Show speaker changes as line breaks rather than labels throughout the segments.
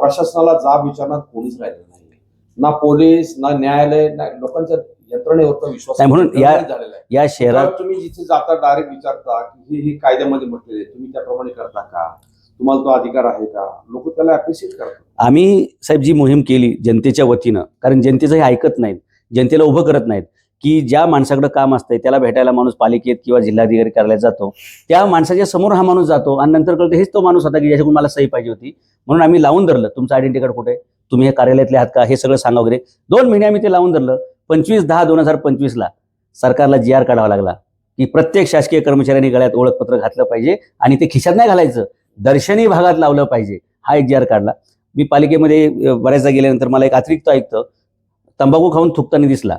प्रशासनाला जाब विचारणार कोणीच राहिलं नाही. ना पोलीस ना न्यायालय ना लोकांच्या यंत्रणेवरचा विश्वास
नाही, म्हणून
झालेला आहे.
या शहरात
तुम्ही जिथे जाता डायरेक्ट विचारता की हे कायद्यामध्ये म्हटलेले आहे, तुम्ही त्याप्रमाणे करता का, तुम्हाला तो अधिकार आहे का, लोक त्याला अप्रिशिएट करतात.
आम्ही साहेब जी मोहीम केली जनतेच्या वतीनं, कारण जनतेचं हे ऐकत नाहीत, जनतेला उभं करत नाहीत, की ज्या माणसाकडे काम असतंय त्याला भेटायला माणूस पालिकेत किंवा जिल्हाधिकारी कार्यालयात जातो, त्या माणसाच्या समोर हा माणूस जातो आणि नंतर कळतं हेच तो माणूस होता की ज्याच्याकडून मला सही पाहिजे होती. म्हणून आम्ही लावून धरलं, तुमचं आयडेंटिटी कार्ड कुठे, तुम्ही हे कार्यालयातले आहात का, हे सगळं सांगा वगैरे. 2 महिने आम्ही ते लावून धरलं. 25/10/2025 सरकारला GR काढावा लागला की प्रत्येक शासकीय कर्मचाऱ्यांनी गळ्यात ओळखपत्र घातलं पाहिजे आणि ते खिशात नाही घालायचं, दर्शनी भागात लावलं पाहिजे. हा एक GR काढला. मी पालिकेमध्ये बऱ्याचदा गेल्यानंतर मला एक अतिरिक्त आयुक्त तंबाखू खाऊन थुकताना दिसला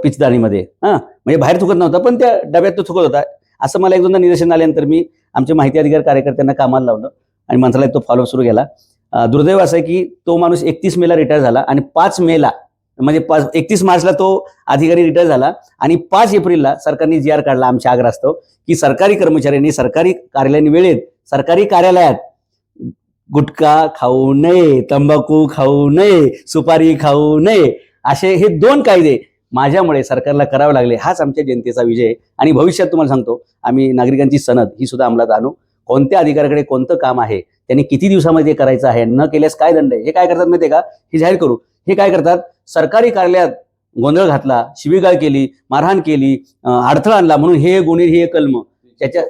पिचदाणीमध्ये. म्हणजे बाहेर थुकत नव्हता पण त्या डब्यात तो थुकत होता. असं मला एक दोनदा निदर्शन आल्यानंतर मी आमचे माहिती अधिकार कार्यकर्त्यांना कामाला लावलं आणि मंत्रालयात तो फॉलोअप सुरू केला. दुर्दैव असं आहे की तो माणूस 31 मेला रिटायर झाला आणि 5 मेला म्हणजे 31 मार्चला तो अधिकारी रिटायर झाला आणि 5 एप्रिलला सरकारने GR काढला आमच्या आग्रहास्तव की सरकारी कर्मचाऱ्यांनी सरकारी कार्यालयांनी वेळेत सरकारी कार्यालयात गुटखा खाऊ नये, तंबाखू खाऊ नये, सुपारी खाऊ नये, असे हे 2 कायदे माझ्यामुळे सरकारला करावे लागले. हाच आमच्या जनतेचा विजय. आणि भविष्यात तुम्हाला सांगतो आम्ही नागरिकांची सनद ही सुद्धा अंमलात आणू. कोणत्या अधिकाऱ्याकडे कोणतं काम आहे, त्यांनी किती दिवसामध्ये करायचं आहे, न केल्यास काय दंड आहे, हे काय करतात माहिती आहे का, हे जाहीर करू. हे काय करतात, सरकारी कार्यालयात गोंधळ घातला, शिवीगाळ केली, मारहाण केली, अडथळा आणला म्हणून हे गुन्हे हे कलम त्याच्या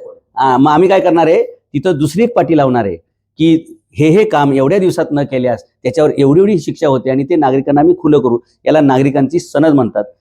मग आम्ही काय करणार आहे, तिथं दुसरी एक पाटी लावणार आहे की हे काम एवढ्या दिवसात न केल्यास त्याच्यावर एवढी शिक्षा होते आणि ते नागरिकांना आम्ही खुलं करू. याला नागरिकांची सनद म्हणतात.